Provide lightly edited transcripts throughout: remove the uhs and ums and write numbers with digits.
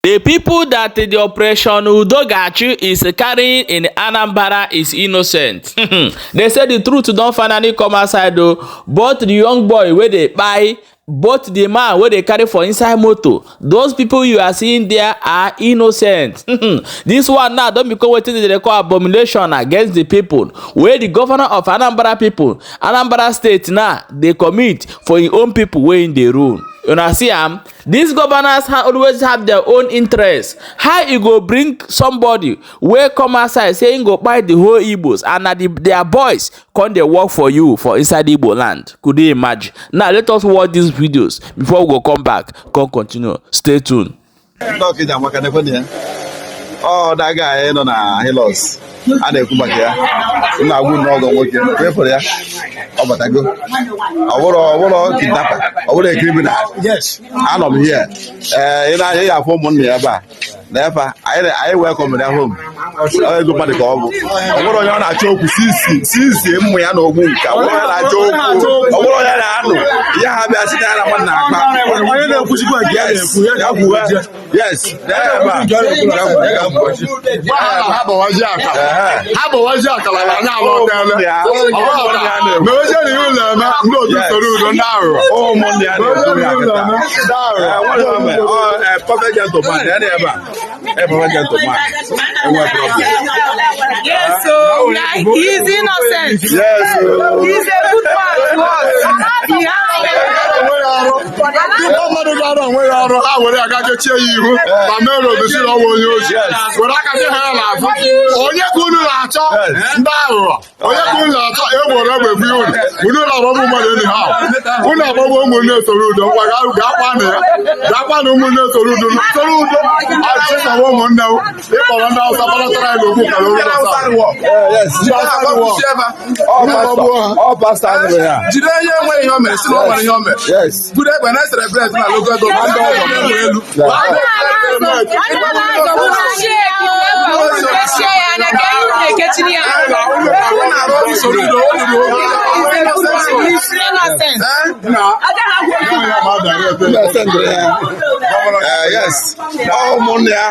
The people that the operation Udogachi is carrying in Anambra is innocent. They say the truth don't finally come outside though. Both the young boy where they buy, both the man where they carry for inside motor, those people you are seeing there are innocent. This one now don't become what they call abomination against the people. Where the governor of Anambra people, Anambra state now, they commit for your own people way in the rule. You know, see, these governors always have their own interests. How you go bring somebody where come outside saying go buy the whole Igbos and their boys come they work for you for inside Igbo land? Could you imagine? Now let us watch these videos before we go come back. Come continue. Stay tuned. Oh, that guy no na he lost. I dey come back here. Na good no go work here. Pray for ya. Oh, but I go. I kidnapper. I want a criminal. Yes. I'm here. You know, you have 4 months here, therefore, I welcome them home. I go back to Congo. I want to na choke sisi mu ya no gun ka. I want na choke. I want ya na. Ya have ya sit na man na akpa. I na push go again. Yes. Yes, so he's innocent. Yes, he's a good man. All pastors here. Yes. Good when I celebrate my local government. Yes. Oh, Monia.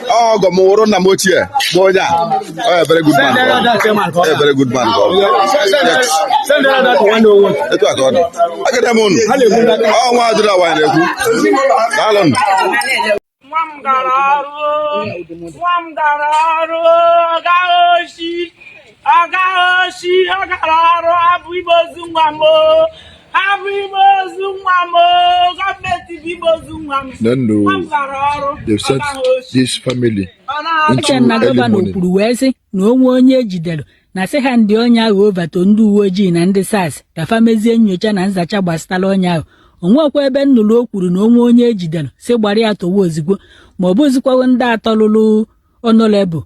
Oh, Gomoro Namotia. Boya. Oh, very good man. Very good man. Send that one. I get them on. Oh, why did I want to? Alan. Then no, they've sent this family into early morning. No onye ejidere na sị ha ndị onye ahụ ovato ndị uwe ojii na ndị SARS ka famezie nyocha na nzacha gbasatara onye ahụ. Onwekwa ebe nnụrụ o kwuru na onwe onye ejidere sị gbara ya towa ozigbo ma ọ bụzikwa ndị atọ lụrụ honorable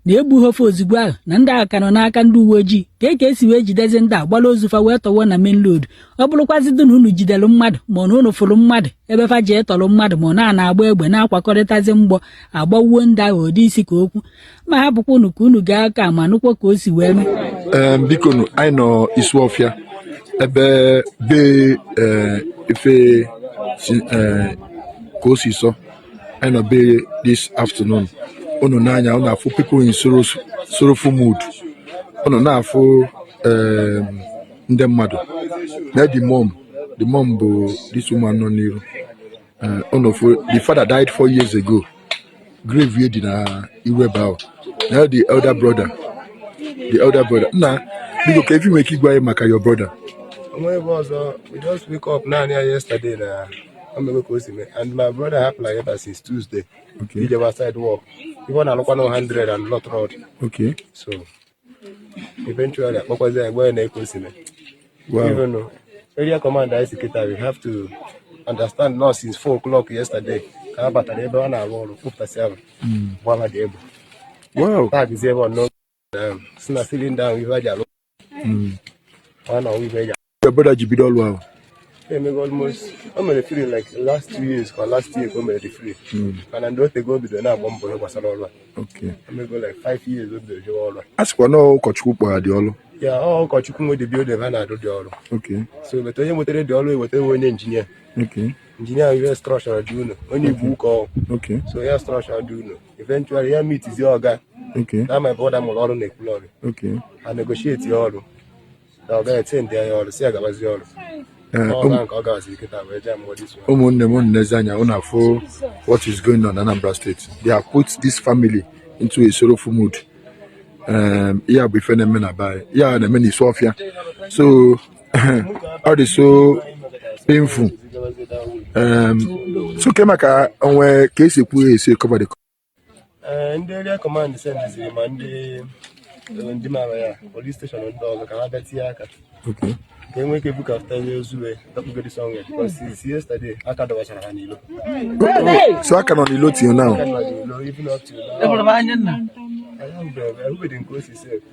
na egbuhofe ozigbo ahụ na ndị aka nọ n'aka ndị uwe ojii ka esi wee jidezi ndị agbala ozufa wee tọwa na main road. Ọ bụrụkwazị dị na unu jidere mmadụ ma ọ na unu fụrụ mmadụ ebe fa ji tọrọ mmadụ ma ọ na-agba egbe na-akwakọrịtazi mgbọ agbawuo ndị ahụ ụdị isi ka okwu ma ha bụkwa unu ka unu gaa aka ma nụkwa ka o si wee mee. Biko anyị nọ Isuofia ebe be ife ka o si sọ anyị nọ be this afternoon. Unu n'anya unu afụ people in sorrowful mood. Unu na-afụ ndị mmadụ na the mom bụ this woman nọ n'iru. The father died 4 years ago. Grave dị na Iwebe ahụ. Now the elder brother. Nah, biko ka efi nweke igwe anyị maka your brother. We just wake up now yesterday and my brother happened like that since Tuesday. Okay. He just started work. Even on 100 and lot road. Okay. So eventually, what was I going to Wow. Even though area commander we have to understand now since 4 o'clock yesterday. Wow. That is ever no. Feeling down with Your brother Jibidol wow. Almost I'm gonna feel like last 2 years or last year I'm gonna free. And I don't go to the now bomb was all. Okay. I'm gonna go like 5 years with the all. Ask for no coach the all. Yeah, all coach with the building and I do the all. Okay. So but you would the all with the engineer. Okay. engineer we structure do no only book all. Okay. So yeah, structure do no. Eventually, yeah, meet is your guy. Okay. Now my brother will all make glory. Okay. I negotiate your all. Now guy 10 there all see about your all bank guys you get away jam what this one. What is going on in Anambra State? They have put this family into a sorrowful mood. Yeah, be phenomenal by yeah, the many Sofia. So all is so painful. So Kemaka on where case you say cover the and the area command sends the Monday police station on dog can have here. Okay. Can we book after years away? That will get somewhere because since yesterday I can't watch Hanilo. So I can only load you now. Even up to now. I am very in close yourself.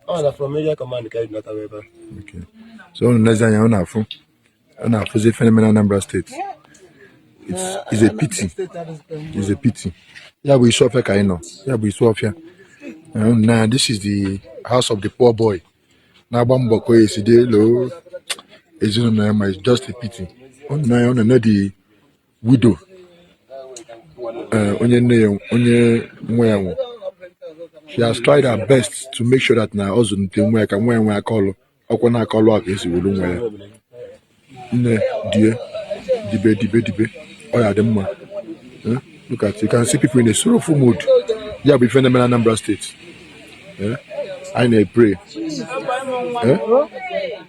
Oh, from area command carried not however. Okay. So Nazanya on our phone. On our phenomenal Anambra State. It's a pity. It's a pity. Yeah, we saw Kaino. Yeah, we saw here. Now this is the house of the poor boy. Now Bamboko is low. It's just a pity. On the widow. She has tried her best to make sure that now also the can when I call up is dear. Debate. Oh yeah, them man. Look at you can see people in a sorrowful mood. Yeah, we phenomenal Anambra State. I need pray.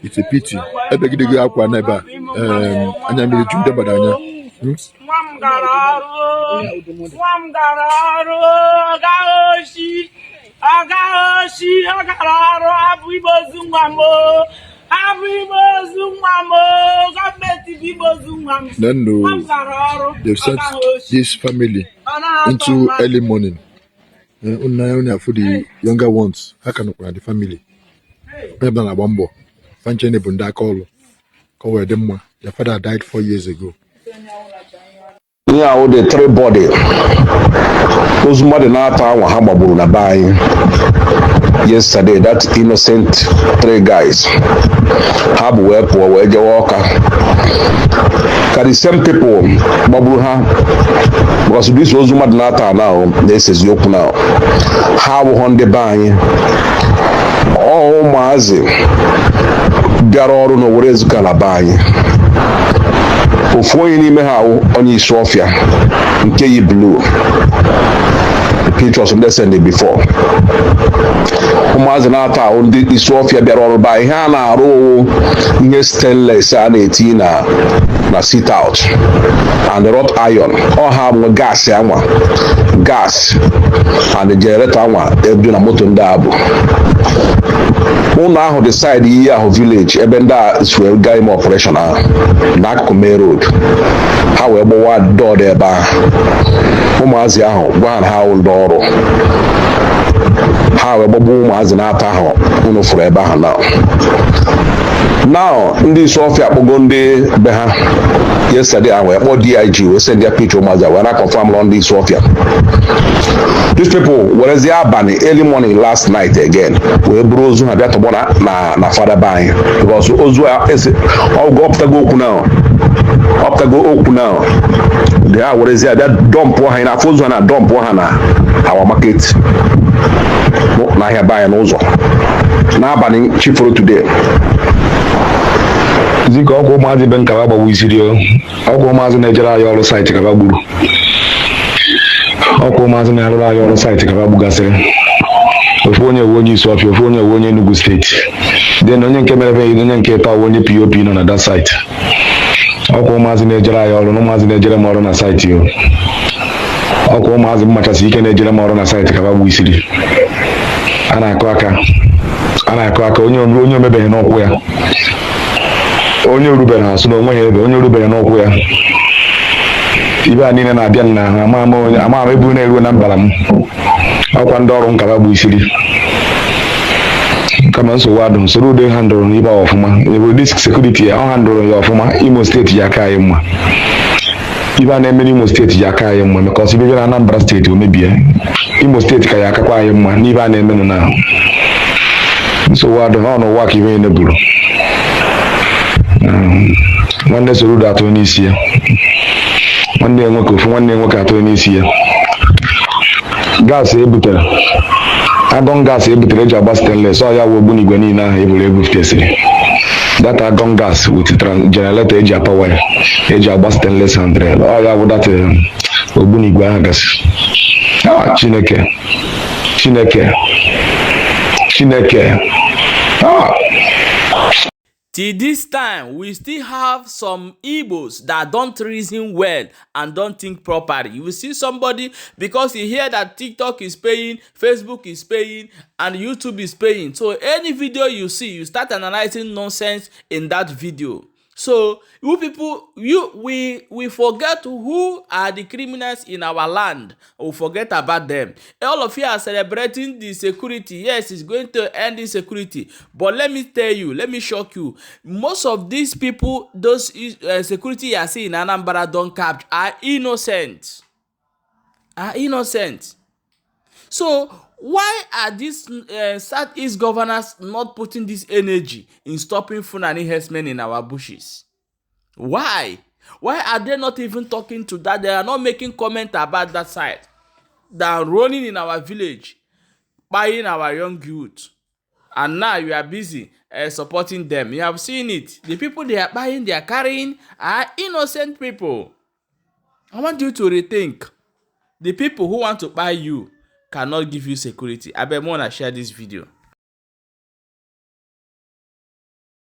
It's a pity. I beg you to go up one neighbor. And I'm going to badanya. Then they've sent this family into early morning. For the younger ones, how can the family? Your father died 4 years ago. Yeah, the three body. Those mother not Hamabu Nabai. Yesterday, that innocent three guys have work for where they walk. The same people, Babuha, because this was Madnata now, this is Yoku now. How on the buying? Oh, Mazi, Garo no worries Galabai. Before you know on your Sophia, nke blue. The pictures from the Sunday before. Umazinata on the Sophia Berol by Hana Row, stainless and 18 na sit out. And the wrought iron, or have gas, gas, and the generator, they're doing a motor dabu. Now the side here of village, Ebenda is where game operational. Nakome Road. However, what door there by Umazia, one how door. However, boom as an ataho, uno forever now. Now, in this Sophia Bogonde Beha, yesterday I were all DIG, we send their picture Maza when I confirm on this Sophia. These people, whereas they are banning early morning last night again, we bros have got to na father buying because Ozua is all go up to go now. Up to go open now. They are whereas they are dump one, I force one and dump one our market. Na here buying also. Now banning cheap for today. Ziko ọkụ maazị Ben Kababa wiziri ọkụ maazị na-ejere anyị ọrụ saịtị Kabagburu ọkụ maazị na-arụrụ anyị ọrụ saịtị Kabagbugasịrị ofu onye uwe onye Isuọfịa ofu onye uwe onye Enugu steeti then onye nke mere ebe onye nke taa onye POP nọ na that site ọkụ maazị na-ejere anyị ọrụ na maazị na-ejere m ọrụ na saịtị ọkụ maazị mmachasị ike na-ejere m ọrụ na saịtị Kabagbu isiri a na-akụ aka onye omebeghị n'ọkwụ ya onye orubere asụ na onwe ya ebe onye orubere n'ọkwụ ya ibe a niile na-abịa na ama ebu na-eruo na mbara m ọkwa ndị ọrụ Kabagbu isiri kama nsogbu adụ Soludo handụrụ n'ibe ọfụma ebe disk sekuriti ya ọ handụrụ ya ọfụma Imo steeti ya aka anyị mma ibe a na-eme n'Imo steeti ya aka anyị mma maka ọsọ ibe na Anambra steeti omebie Imo steeti ka ya akakwa anyị mma n'ibe a na-eme na nsogbu adụ ọ n'ụwa ka ibe na-eburu nwanne Soludo atụ onye isi ya nwanne ya nwoke ofu nwanne ya nwoke atọ n'isi ya gaasị ebutere agọn gaasị ebutere eji agba stainless ọ ya wụ ogbunigwe niile ahụ eburu ebufutesịrị that argon gas with generator eji apawa ya eji agba stainless handle ọ ya wụ that ogbunigwe ahụ gasị Chineke Till this time, we still have some Igbos that don't reason well and don't think properly. You will see somebody, because you hear that TikTok is paying, Facebook is paying, and YouTube is paying. So any video you see, you start analyzing nonsense in that video. So you people, we forget who are the criminals in our land. We forget about them. All of you are celebrating the security. Yes, it's going to end insecurity. But let me tell you, let me shock you. Most of these people, those security you are seeing in Anambra don't capture, are innocent. So why are these Southeast governors not putting this energy in stopping Fulani herdsmen in our bushes? Why? Why are they not even talking to that? They are not making comment about that side. They are running in our village, buying our young youth. And now you are busy supporting them. You have seen it. The people they are buying, they are carrying are innocent people. I want you to rethink. The people who want to buy you cannot give you security. I bet more share this video.